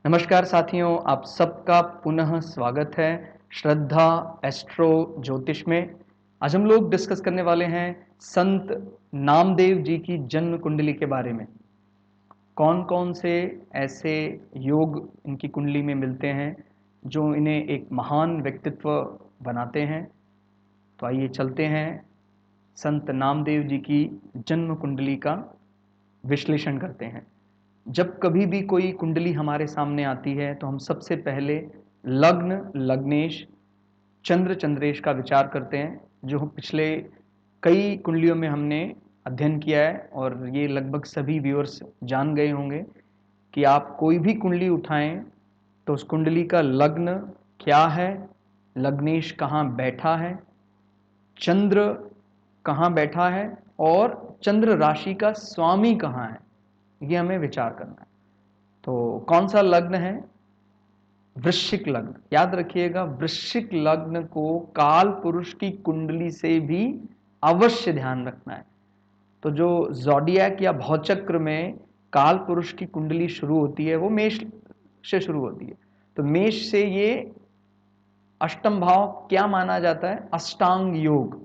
नमस्कार साथियों, आप सबका पुनः स्वागत है श्रद्धा एस्ट्रो ज्योतिष में। आज हम लोग डिस्कस करने वाले हैं संत नामदेव जी की जन्म कुंडली के बारे में। कौन कौन से ऐसे योग इनकी कुंडली में मिलते हैं जो इन्हें एक महान व्यक्तित्व बनाते हैं। तो आइए चलते हैं संत नामदेव जी की जन्म कुंडली का विश्लेषण करते हैं। जब कभी भी कोई कुंडली हमारे सामने आती है तो हम सबसे पहले लग्न, लग्नेश, चंद्र, चंद्रेश का विचार करते हैं, जो पिछले कई कुंडलियों में हमने अध्ययन किया है। और ये लगभग सभी व्यूअर्स जान गए होंगे कि आप कोई भी कुंडली उठाएं तो उस कुंडली का लग्न क्या है, लग्नेश कहाँ बैठा है, चंद्र कहाँ बैठा है और चंद्र राशि का स्वामी कहाँ है, ये हमें विचार करना है। तो कौन सा लग्न है? वृश्चिक लग्न। याद रखिएगा, वृश्चिक लग्न को काल पुरुष की कुंडली से भी अवश्य ध्यान रखना है। तो जो ज़ोडिएक या भौचक्र में काल पुरुष की कुंडली शुरू होती है वो मेष से शुरू होती है। तो मेष से ये अष्टम भाव क्या माना जाता है? अष्टांग योग,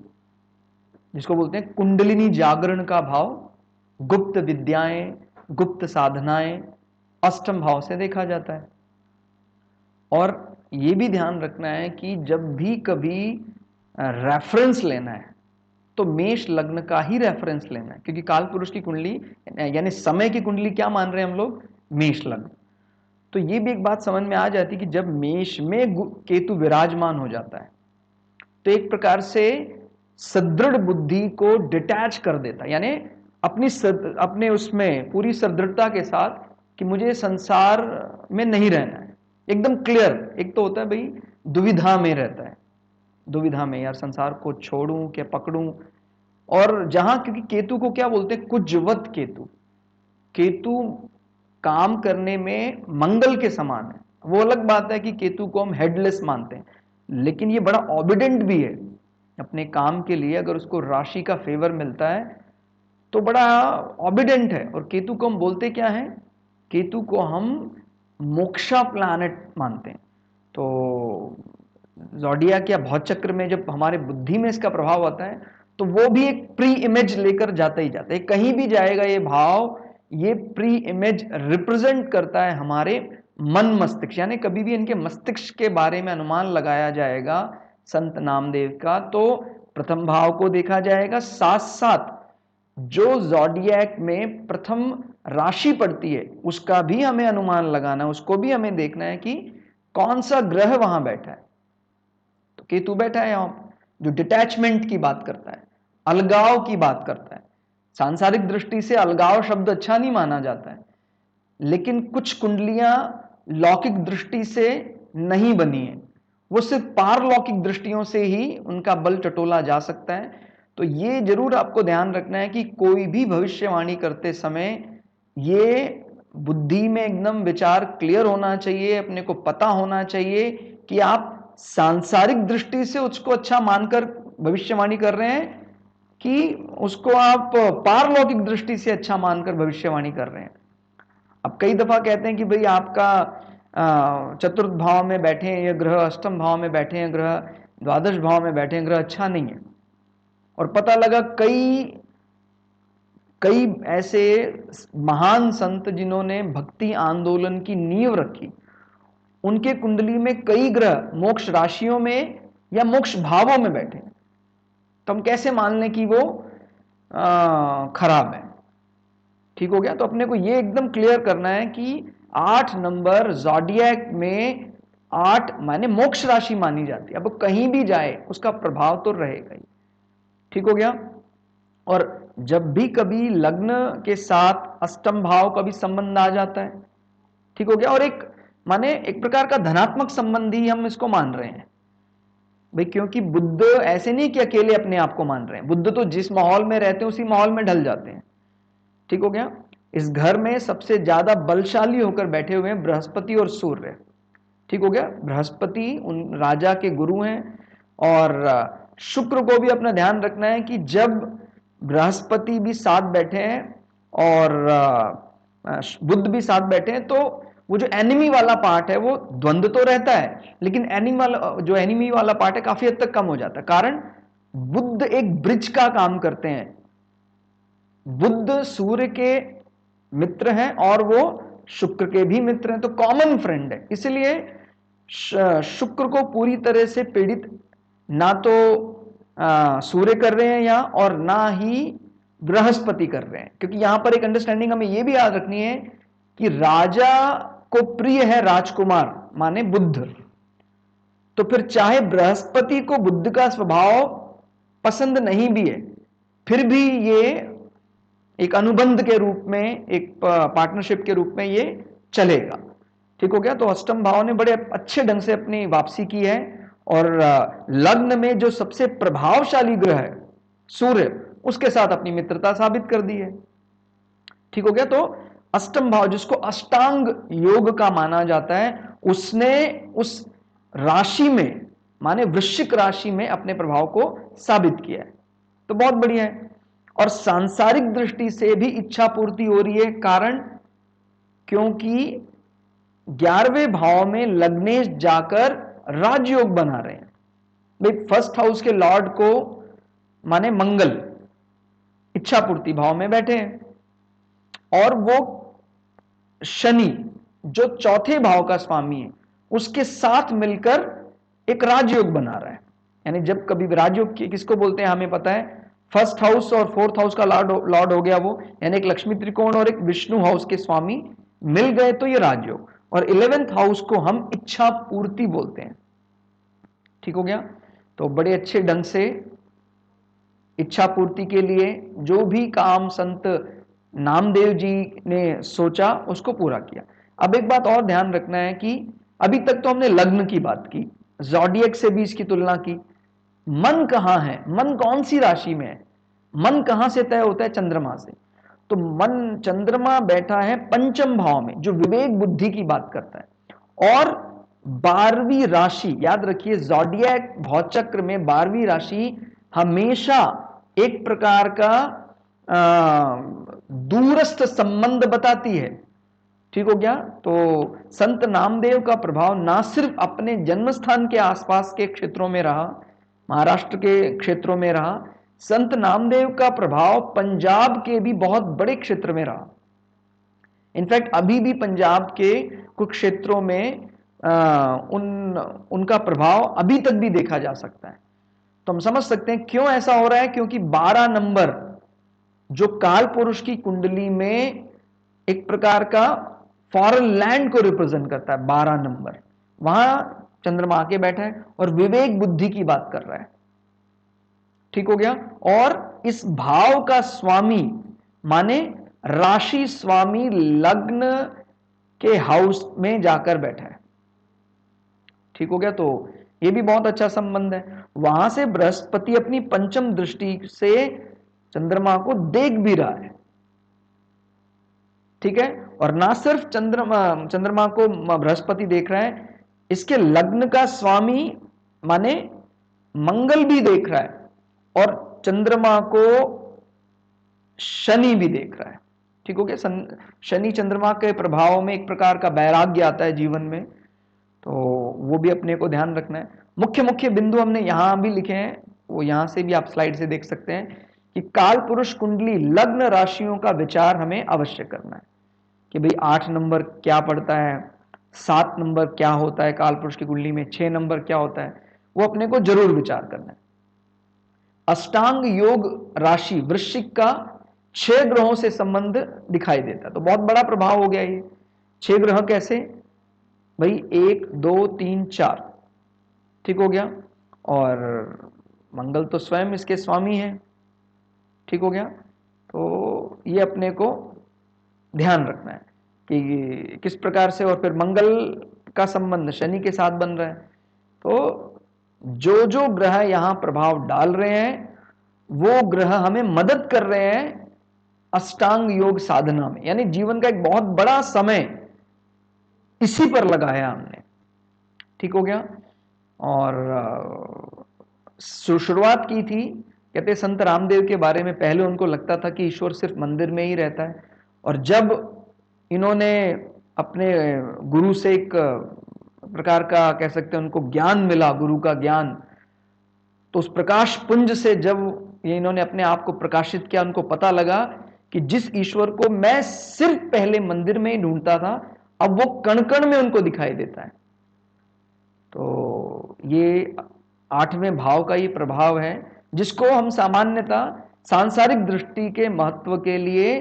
जिसको बोलते हैं कुंडलिनी जागरण का भाव। गुप्त विद्याएं, गुप्त साधनाएं अष्टम भाव से देखा जाता है। और ये भी ध्यान रखना है कि जब भी कभी रेफरेंस लेना है तो मेष लग्न का ही रेफरेंस लेना है, क्योंकि काल पुरुष की कुंडली यानी समय की कुंडली क्या मान रहे हैं हम लोग? मेष लग्न। तो ये भी एक बात समझ में आ जाती है कि जब मेष में केतु विराजमान हो जाता है तो एक प्रकार से सदृढ़ बुद्धि को डिटैच कर देता है, यानी अपने उसमें पूरी सदृढ़ता के साथ कि मुझे संसार में नहीं रहना है, एकदम क्लियर। एक तो होता है भाई दुविधा में रहता है, दुविधा में, यार संसार को छोड़ूं क्या पकड़ूं। और जहां, क्योंकि केतु को क्या बोलते हैं? कुजवत केतु। केतु काम करने में मंगल के समान है। वो अलग बात है कि केतु को हम हेडलेस मानते हैं, लेकिन ये बड़ा ऑबिडेंट भी है अपने काम के लिए। अगर उसको राशि का फेवर मिलता है तो बड़ा ऑबिडेंट है। और केतु को हम बोलते क्या है? केतु को हम मोक्षा प्लैनेट मानते हैं। तो ज़ोडिएक या भौचक्र में जब हमारे बुद्धि में इसका प्रभाव आता है तो वो भी एक प्री इमेज लेकर जाता ही जाता है। कहीं भी जाएगा ये भाव, ये प्री इमेज रिप्रेजेंट करता है हमारे मन मस्तिष्क। यानी कभी भी इनके मस्तिष्क के बारे में अनुमान लगाया जाएगा संत नामदेव का, तो प्रथम भाव को देखा जाएगा, साथ साथ जो ज़ोडिएक में प्रथम राशि पड़ती है उसका भी हमें अनुमान लगाना है, उसको भी हमें देखना है कि कौन सा ग्रह वहां बैठा है। तो केतु बैठा है यहां जो डिटैचमेंट की बात करता है, अलगाव की बात करता है। सांसारिक दृष्टि से अलगाव शब्द अच्छा नहीं माना जाता है, लेकिन कुछ कुंडलियां लौकिक दृष्टि से नहीं बनी है, वो सिर्फ पारलौकिक दृष्टियों से ही उनका बल टटोला जा सकता है। तो ये जरूर आपको ध्यान रखना है कि कोई भी भविष्यवाणी करते समय ये बुद्धि में एकदम विचार क्लियर होना चाहिए, अपने को पता होना चाहिए कि आप सांसारिक दृष्टि से उसको अच्छा मानकर भविष्यवाणी कर रहे हैं कि उसको आप पारलौकिक दृष्टि से अच्छा मानकर भविष्यवाणी कर रहे हैं। अब कई दफा कहते हैं कि भाई आपका चतुर्थ भाव में बैठे हैं ये ग्रह, अष्टम भाव में बैठे हैं ग्रह, द्वादश भाव में बैठे हैं ग्रह, अच्छा नहीं है। और पता लगा कई कई ऐसे महान संत जिन्होंने भक्ति आंदोलन की नींव रखी, उनके कुंडली में कई ग्रह मोक्ष राशियों में या मोक्ष भावों में बैठे, तो हम कैसे मान लें कि वो खराब है? ठीक हो गया। तो अपने को ये एकदम क्लियर करना है कि 8 नंबर ज़ोडिएक में 8 माने मोक्ष राशि मानी जाती है। अब कहीं भी जाए उसका प्रभाव तो रहेगा ही। ठीक हो गया। और जब भी कभी लग्न के साथ अष्टम भाव का भी संबंध आ जाता है, ठीक हो गया, और एक माने एक प्रकार का धनात्मक संबंध ही हम इसको मान रहे हैं भाई, क्योंकि बुद्ध ऐसे नहीं कि अकेले अपने आप को मान रहे हैं। बुद्ध तो जिस माहौल में रहते हैं उसी माहौल में ढल जाते हैं। ठीक हो गया। इस घर में सबसे ज्यादा बलशाली होकर बैठे हुए हैं बृहस्पति और सूर्य। ठीक हो गया। बृहस्पति उन राजा के गुरु हैं, और शुक्र को भी अपना ध्यान रखना है कि जब बृहस्पति भी साथ बैठे हैं और बुध भी साथ बैठे हैं तो वो जो एनिमी वाला पार्ट है वो द्वंद्व तो रहता है, लेकिन एनिमी वाला पार्ट है काफी हद तक कम हो जाता है। कारण बुध एक ब्रिज का काम करते हैं। बुध सूर्य के मित्र हैं और वो शुक्र के भी मित्र हैं, तो कॉमन फ्रेंड है। इसलिए शुक्र को पूरी तरह से पीड़ित ना तो सूर्य कर रहे हैं यहाँ, और ना ही बृहस्पति कर रहे हैं। क्योंकि यहां पर एक अंडरस्टैंडिंग हमें यह भी याद रखनी है कि राजा को प्रिय है राजकुमार, माने बुद्ध। तो फिर चाहे बृहस्पति को बुद्ध का स्वभाव पसंद नहीं भी है, फिर भी ये एक अनुबंध के रूप में, एक पार्टनरशिप के रूप में ये चलेगा। ठीक हो गया। तो अष्टम भाव ने बड़े अच्छे ढंग से अपनी वापसी की है, और लग्न में जो सबसे प्रभावशाली ग्रह है सूर्य, उसके साथ अपनी मित्रता साबित कर दी है। ठीक हो गया। तो अष्टम भाव जिसको अष्टांग योग का माना जाता है, उसने उस राशि में, माने वृश्चिक राशि में अपने प्रभाव को साबित किया है। तो बहुत बढ़िया है। और सांसारिक दृष्टि से भी इच्छा पूर्ति हो रही है। कारण क्योंकि 11वें भाव में लग्नेश जाकर राजयोग बना रहे हैं। भाई फर्स्ट हाउस के लॉर्ड को माने मंगल इच्छा पूर्ति भाव में बैठे हैं, और वो शनि जो चौथे भाव का स्वामी है उसके साथ मिलकर एक राजयोग बना रहा है। यानी जब कभी राजयोग किसको बोलते हैं हमें पता है, फर्स्ट हाउस और फोर्थ हाउस का लॉर्ड हो गया वो, यानी एक लक्ष्मी त्रिकोण और एक विष्णु हाउस के स्वामी मिल गए तो ये राजयोग। और 11th हाउस को हम इच्छा पूर्ति बोलते हैं। ठीक हो गया। तो बड़े अच्छे ढंग से इच्छा पूर्ति के लिए जो भी काम संत नामदेव जी ने सोचा उसको पूरा किया। अब एक बात और ध्यान रखना है कि अभी तक तो हमने लग्न की बात की, ज़ोडिएक से भी इसकी तुलना की। मन कहां है, मन कौन सी राशि में है, मन कहां से तय होता है, चंद्रमा से। तो मन, चंद्रमा बैठा है पंचम भाव में जो विवेक बुद्धि की बात करता है। और 12वीं राशि याद रखिए, ज़ोडिएक भौचक्र में 12वीं राशि हमेशा एक प्रकार का दूरस्थ संबंध बताती है। ठीक हो गया। तो संत नामदेव का प्रभाव ना सिर्फ अपने जन्म स्थान के आसपास के क्षेत्रों में रहा, महाराष्ट्र के क्षेत्रों में रहा, संत नामदेव का प्रभाव पंजाब के भी बहुत बड़े क्षेत्र में रहा। इनफैक्ट अभी भी पंजाब के कुछ क्षेत्रों में उनका प्रभाव अभी तक भी देखा जा सकता है। तो हम समझ सकते हैं क्यों ऐसा हो रहा है, क्योंकि 12 नंबर जो काल पुरुष की कुंडली में एक प्रकार का फॉरेन लैंड को रिप्रेजेंट करता है, 12 नंबर वहां चंद्रमा आके बैठा है और विवेक बुद्धि की बात कर रहा है। ठीक हो गया। और इस भाव का स्वामी माने राशि स्वामी लग्न के हाउस में जाकर बैठा है। ठीक हो गया। तो यह भी बहुत अच्छा संबंध है। वहां से बृहस्पति अपनी पंचम दृष्टि से चंद्रमा को देख भी रहा है। ठीक है। और ना सिर्फ चंद्रमा को बृहस्पति देख रहा है, इसके लग्न का स्वामी माने मंगल भी देख रहा है, और चंद्रमा को शनि भी देख रहा है। ठीक हो गया। शनि चंद्रमा के प्रभाव में एक प्रकार का वैराग्य आता है जीवन में, तो वो भी अपने को ध्यान रखना है। मुख्य मुख्य बिंदु हमने यहां भी लिखे हैं, वो यहां से भी आप स्लाइड से देख सकते हैं कि काल पुरुष कुंडली लग्न राशियों का विचार हमें अवश्य करना है कि भाई 8 नंबर क्या पड़ता है, 7 नंबर क्या होता है काल पुरुष की कुंडली में, 6 नंबर क्या होता है, वो अपने को जरूर विचार करना है। अष्टांग योग राशि वृश्चिक का 6 ग्रहों से संबंध दिखाई देता है। तो बहुत बड़ा प्रभाव हो गया ये। 6 ग्रह कैसे भाई, 1 2 3 4। ठीक हो गया। और मंगल तो स्वयं इसके स्वामी है। ठीक हो गया। तो ये अपने को ध्यान रखना है कि किस प्रकार से। और फिर मंगल का संबंध शनि के साथ बन रहा है। तो जो जो ग्रह यहां प्रभाव डाल रहे हैं वो ग्रह हमें मदद कर रहे हैं अष्टांग योग साधना में। यानी जीवन का एक बहुत बड़ा समय इसी पर लगाया हमने। ठीक हो गया। और शुरुआत की थी, कहते संत रामदेव के बारे में, पहले उनको लगता था कि ईश्वर सिर्फ मंदिर में ही रहता है, और जब इन्होंने अपने गुरु से एक प्रकार का कह सकते हैं उनको ज्ञान मिला, गुरु का ज्ञान। तो उस प्रकाश पुंज से जब ये इन्होंने अपने आप को प्रकाशित किया, उनको पता लगा कि जिस ईश्वर को मैं सिर्फ पहले मंदिर में ही ढूंढता था, अब वो कण कण में उनको दिखाई देता है। तो ये 8वें भाव का ये प्रभाव है, जिसको हम सामान्यतः सांसारिक दृष्टि के महत्व के लिए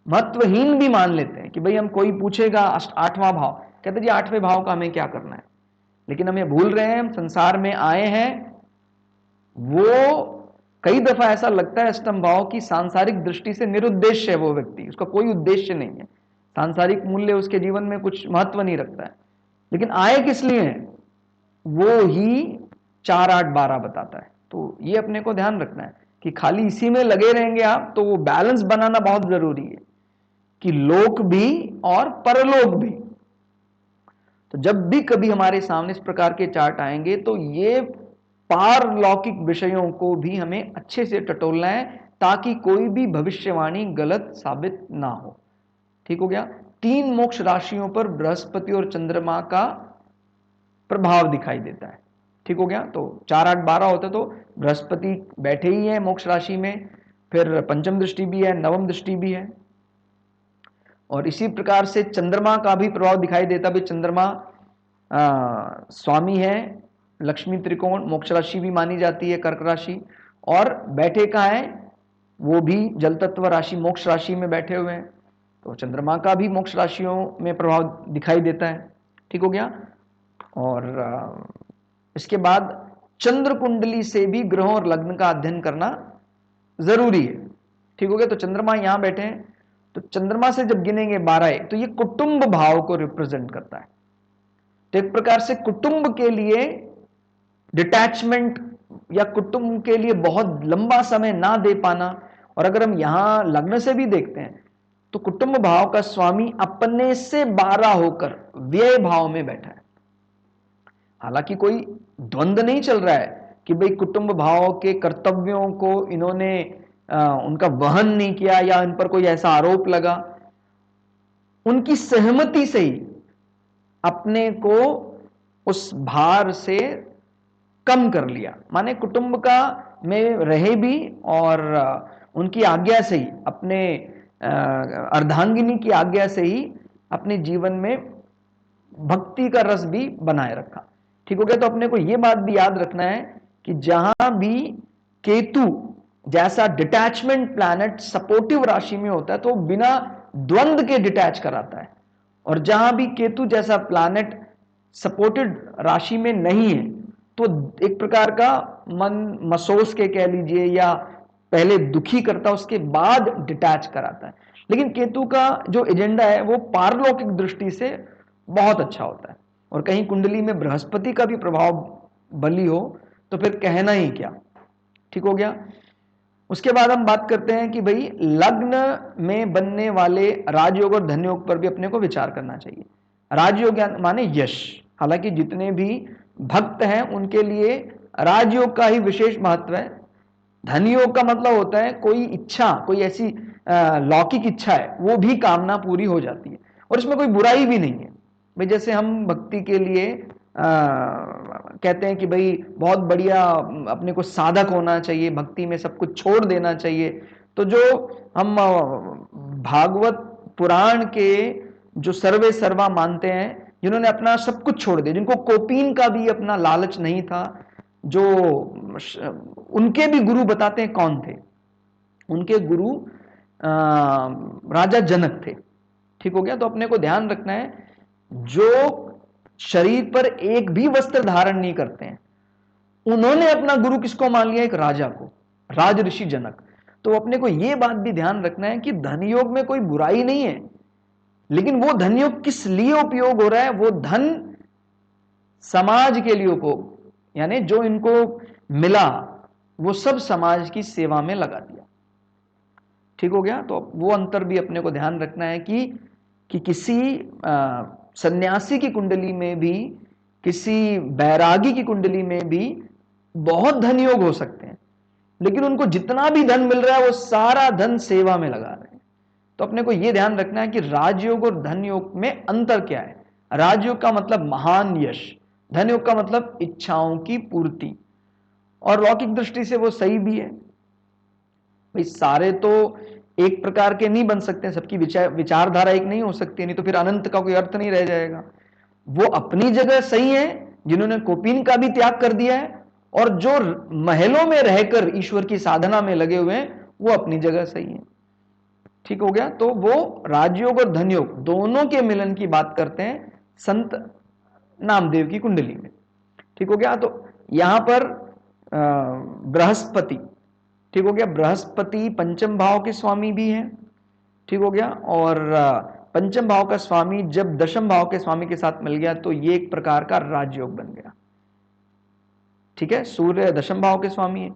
महत्वहीन भी मान लेते हैं कि भाई हम कोई पूछेगा 8वां भाव, कहते जी 8वें भाव का हमें क्या करना है। लेकिन हम ये भूल रहे हैं, हम संसार में आए हैं, वो कई दफा ऐसा लगता है अष्टम भाव की सांसारिक दृष्टि से निरुद्देश्य है वो व्यक्ति, उसका कोई उद्देश्य नहीं है, सांसारिक मूल्य उसके जीवन में कुछ महत्व नहीं रखता है। लेकिन आए किस लिए हैं, वो ही 4, 8, 12 बताता है। तो ये अपने को ध्यान रखना है कि खाली इसी में लगे रहेंगे आप, तो वो बैलेंस बनाना बहुत जरूरी है कि लोक भी और परलोक भी। तो जब भी कभी हमारे सामने इस प्रकार के चार्ट आएंगे, तो ये पारलौकिक विषयों को भी हमें अच्छे से टटोलना है, ताकि कोई भी भविष्यवाणी गलत साबित ना हो। ठीक हो गया। 3 मोक्ष राशियों पर बृहस्पति और चंद्रमा का प्रभाव दिखाई देता है। ठीक हो गया। तो 4, 8, 12 होता तो बृहस्पति बैठे ही है मोक्ष राशि में, फिर पंचम दृष्टि भी है, नवम दृष्टि भी है, और इसी प्रकार से चंद्रमा का भी प्रभाव दिखाई देता। भी चंद्रमा स्वामी है लक्ष्मी त्रिकोण, मोक्ष राशि भी मानी जाती है कर्क राशि, और बैठे कहाँ है, वो भी जल तत्व राशि मोक्ष राशि में बैठे हुए हैं। तो चंद्रमा का भी मोक्ष राशियों में प्रभाव दिखाई देता है। ठीक हो गया। और इसके बाद चंद्र कुंडली से भी ग्रहों और लग्न का अध्ययन करना जरूरी है। ठीक हो गया। तो चंद्रमा यहां बैठे हैं, तो चंद्रमा से जब गिनेंगे 12, तो ये कुटुंब भाव को रिप्रेजेंट करता है। तो एक प्रकार से कुटुंब के लिए डिटैचमेंट या कुटुंब के लिए बहुत लंबा समय ना दे पाना, और अगर हम यहां लग्न से भी देखते हैं तो कुटुंब भाव का स्वामी अपने से 12 होकर व्यय भाव में बैठा है। हालांकि कोई द्वंद्व नहीं चल रहा है कि भाई कुटुंब भाव के कर्तव्यों को इन्होंने उनका वहन नहीं किया या इन पर कोई ऐसा आरोप लगा, उनकी सहमति से ही अपने को उस भार से कम कर लिया। माने कुटुंब का में रहे भी, और उनकी आज्ञा से ही, अपने अर्धांगिनी की आज्ञा से ही अपने जीवन में भक्ति का रस भी बनाए रखा। ठीक हो गया। तो अपने को यह बात भी याद रखना है कि जहां भी केतु जैसा डिटैचमेंट प्लैनेट सपोर्टिव राशि में होता है, तो बिना द्वंद्व के डिटैच कराता है, और जहां भी केतु जैसा प्लैनेट सपोर्टेड राशि में नहीं है, तो एक प्रकार का मन मसोस के कह लीजिए, या पहले दुखी करता उसके बाद डिटैच कराता है। लेकिन केतु का जो एजेंडा है वो पारलौकिक दृष्टि से बहुत अच्छा होता है, और कहीं कुंडली में बृहस्पति का भी प्रभाव बली हो तो फिर कहना ही क्या। ठीक हो गया। उसके बाद हम बात करते हैं कि भाई लग्न में बनने वाले राजयोग और धनयोग पर भी अपने को विचार करना चाहिए। राजयोग माने यश। हालांकि जितने भी भक्त हैं उनके लिए राजयोग का ही विशेष महत्व है। धनयोग का मतलब होता है कोई इच्छा, कोई ऐसी लौकिक इच्छा है, वो भी कामना पूरी हो जाती है, और इसमें कोई बुराई भी नहीं है। भाई जैसे हम भक्ति के लिए कहते हैं कि भाई बहुत बढ़िया अपने को साधक होना चाहिए, भक्ति में सब कुछ छोड़ देना चाहिए। तो जो हम भागवत पुराण के जो सर्वे सर्वा मानते हैं, जिन्होंने अपना सब कुछ छोड़ दिया, जिनको कोपीन का भी अपना लालच नहीं था, जो उनके भी गुरु बताते हैं कौन थे, उनके गुरु राजा जनक थे। ठीक हो गया। तो अपने को ध्यान रखना है, जो शरीर पर एक भी वस्त्र धारण नहीं करते हैं, उन्होंने अपना गुरु किसको मान लिया, एक राजा को, राज ऋषि जनक। तो अपने को यह बात भी ध्यान रखना है कि धनयोग में कोई बुराई नहीं है, लेकिन वो धनयोग किस लिए उपयोग हो रहा है, वो धन समाज के लिए उपयोग, यानी जो इनको मिला वो सब समाज की सेवा में लगा दिया। ठीक हो गया। तो वो अंतर भी अपने को ध्यान रखना है कि किसी सन्यासी की कुंडली में भी, किसी बैरागी की कुंडली में भी बहुत धन योग हो सकते हैं, लेकिन उनको जितना भी धन मिल रहा है वो सारा धन सेवा में लगा रहे हैं। तो अपने को यह ध्यान रखना है कि राजयोग और धन योग में अंतर क्या है। राजयोग का मतलब महान यश, धन योग का मतलब इच्छाओं की पूर्ति, और लौकिक दृष्टि से वो सही भी है। भाई सारे तो एक प्रकार के नहीं बन सकते, सबकी विचारधारा एक नहीं हो सकती, नहीं तो फिर अनंत का कोई अर्थ नहीं रह जाएगा। वो अपनी जगह सही है जिन्होंने कोपीन का भी त्याग कर दिया है, और जो महलों में रहकर ईश्वर की साधना में लगे हुए हैं वो अपनी जगह सही है। ठीक हो गया। तो वो राजयोग और धनयोग दोनों के मिलन की बात करते हैं संत नामदेव की कुंडली में। ठीक हो गया। तो यहां पर बृहस्पति, ठीक हो गया, बृहस्पति पंचम भाव के स्वामी भी हैं। ठीक हो गया। और पंचम भाव का स्वामी जब दशम भाव के स्वामी के साथ मिल गया तो ये एक प्रकार का राजयोग बन गया। ठीक है, सूर्य दशम भाव के स्वामी है।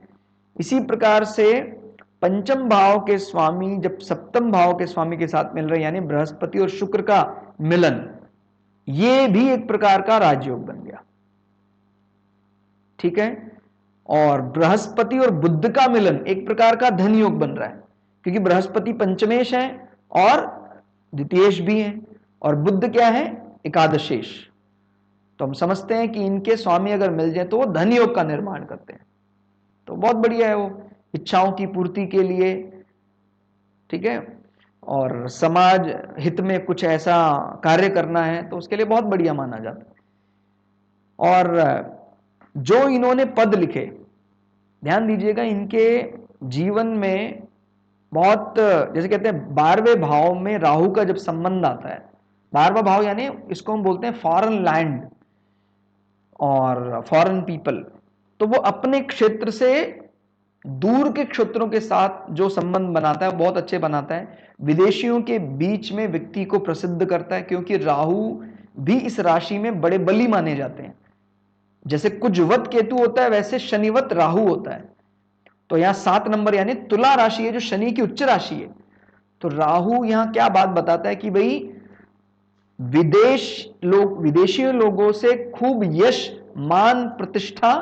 इसी प्रकार से पंचम भाव के स्वामी जब सप्तम भाव के स्वामी के साथ मिल रहे हैं, यानी बृहस्पति और शुक्र का मिलन, ये भी एक प्रकार का राजयोग बन गया। ठीक है। और बृहस्पति और बुध का मिलन एक प्रकार का धन योग बन रहा है, क्योंकि बृहस्पति पंचमेश है और द्वितीयेश भी है, और बुध क्या है, एकादशेश। तो हम समझते हैं कि इनके स्वामी अगर मिल जाए तो वो धन योग का निर्माण करते हैं। तो बहुत बढ़िया है, वो इच्छाओं की पूर्ति के लिए, ठीक है, और समाज हित में कुछ ऐसा कार्य करना है तो उसके लिए बहुत बढ़िया माना जाता है। और जो इन्होंने पद लिखे, ध्यान दीजिएगा, इनके जीवन में बहुत, जैसे कहते हैं 12वें भाव में राहु का जब संबंध आता है, 12वां भाव यानी इसको हम बोलते हैं फॉरेन लैंड और फॉरेन पीपल, तो वो अपने क्षेत्र से दूर के क्षेत्रों के साथ जो संबंध बनाता है बहुत अच्छे बनाता है। विदेशियों के बीच में व्यक्ति को प्रसिद्ध करता है, क्योंकि राहु भी इस राशि में बड़े बली माने जाते हैं। जैसे कुजवत केतु होता है वैसे शनिवत राहु होता है। तो यहां 7 नंबर यानी तुला राशि है जो शनि की उच्च राशि है। तो राहु यहां क्या बात बताता है कि भाई विदेशी लोगों से खूब यश, मान, प्रतिष्ठा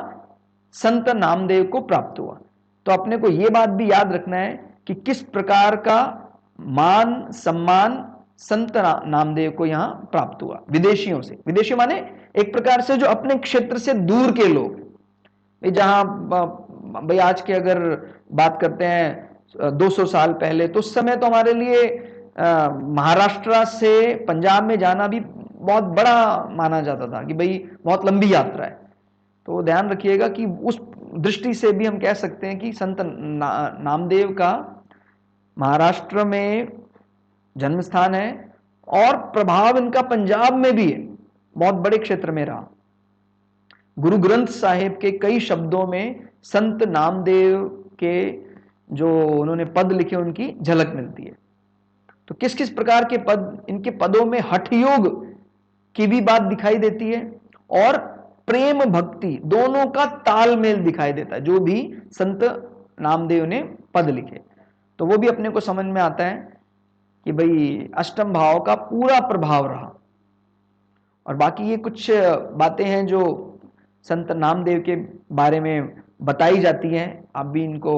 संत नामदेव को प्राप्त हुआ। तो अपने को यह बात भी याद रखना है कि किस प्रकार का मान सम्मान संत नामदेव को यहां प्राप्त हुआ विदेशियों से। विदेशी माने एक प्रकार से जो अपने क्षेत्र से दूर के लोग, जहां भाई आज के अगर बात करते हैं 200 साल पहले, तो उस समय तो हमारे लिए महाराष्ट्र से पंजाब में जाना भी बहुत बड़ा माना जाता था कि भाई बहुत लंबी यात्रा है। तो ध्यान रखिएगा कि उस दृष्टि से भी हम कह सकते हैं कि संत नामदेव का महाराष्ट्र में जन्म स्थान है और प्रभाव इनका पंजाब में भी है, बहुत बड़े क्षेत्र में रहा। गुरु ग्रंथ साहिब के कई शब्दों में संत नामदेव के जो उन्होंने पद लिखे उनकी झलक मिलती है। तो किस किस प्रकार के पद, इनके पदों में हठ योग की भी बात दिखाई देती है और प्रेम भक्ति दोनों का तालमेल दिखाई देता है। जो भी संत नामदेव ने पद लिखे तो वो भी अपने को समझ में आता है कि भाई अष्टम भाव का पूरा प्रभाव रहा। और बाकी ये कुछ बातें हैं जो संत नामदेव के बारे में बताई जाती हैं, आप भी इनको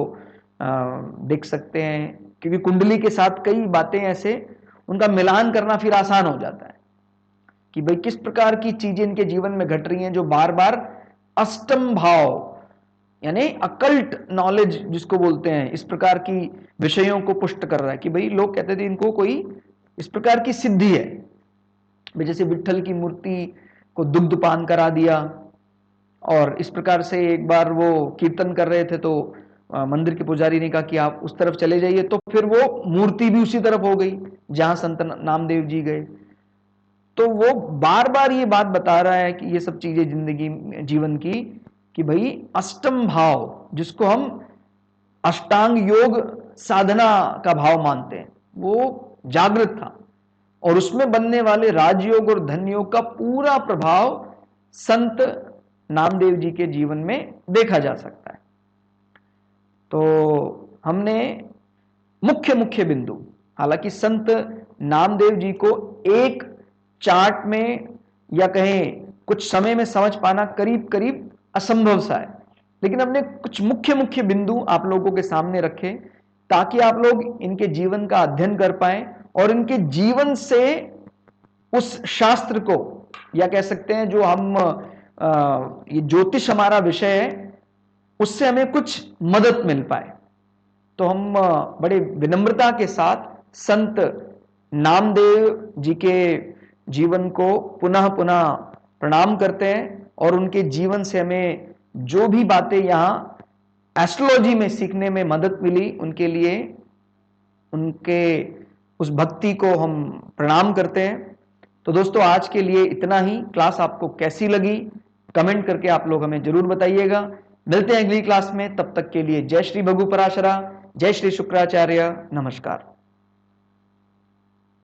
देख सकते हैं, क्योंकि कुंडली के साथ कई बातें ऐसे उनका मिलान करना फिर आसान हो जाता है कि भाई किस प्रकार की चीजें इनके जीवन में घट रही हैं जो बार बार अष्टम भाव यानी अकल्ट नॉलेज जिसको बोलते हैं, इस प्रकार की विषयों को पुष्ट कर रहा है कि भाई लोग कहते थे इनको कोई इस प्रकार की सिद्धि है। भाई जैसे विट्ठल की मूर्ति को दुग्ध पान करा दिया, और इस प्रकार से एक बार वो कीर्तन कर रहे थे तो मंदिर के पुजारी ने कहा कि आप उस तरफ चले जाइए, तो फिर वो मूर्ति भी उसी तरफ हो गई जहां संत नामदेव जी गए। तो वो बार बार ये बात बता रहा है कि ये सब चीजें जिंदगी जीवन की कि भाई अष्टम भाव जिसको हम अष्टांग योग साधना का भाव मानते हैं वो जागृत था, और उसमें बनने वाले राजयोग और धन योग का पूरा प्रभाव संत नामदेव जी के जीवन में देखा जा सकता है। तो हमने मुख्य मुख्य बिंदु, हालांकि संत नामदेव जी को एक चार्ट में या कहें कुछ समय में समझ पाना करीब करीब असंभव सा है, लेकिन हमने कुछ मुख्य मुख्य बिंदु आप लोगों के सामने रखे ताकि आप लोग इनके जीवन का अध्ययन कर पाए और इनके जीवन से उस शास्त्र को, या कह सकते हैं जो हम ये ज्योतिष हमारा विषय है, उससे हमें कुछ मदद मिल पाए। तो हम बड़े विनम्रता के साथ संत नामदेव जी के जीवन को पुनः पुनः प्रणाम करते हैं और उनके जीवन से हमें जो भी बातें यहाँ एस्ट्रोलॉजी में सीखने में मदद मिली, उनके लिए उनके उस भक्ति को हम प्रणाम करते हैं। तो दोस्तों आज के लिए इतना ही। क्लास आपको कैसी लगी कमेंट करके आप लोग हमें जरूर बताइएगा। मिलते हैं अगली क्लास में, तब तक के लिए जय श्री भगु पराशरा, जय श्री शुक्राचार्य, नमस्कार।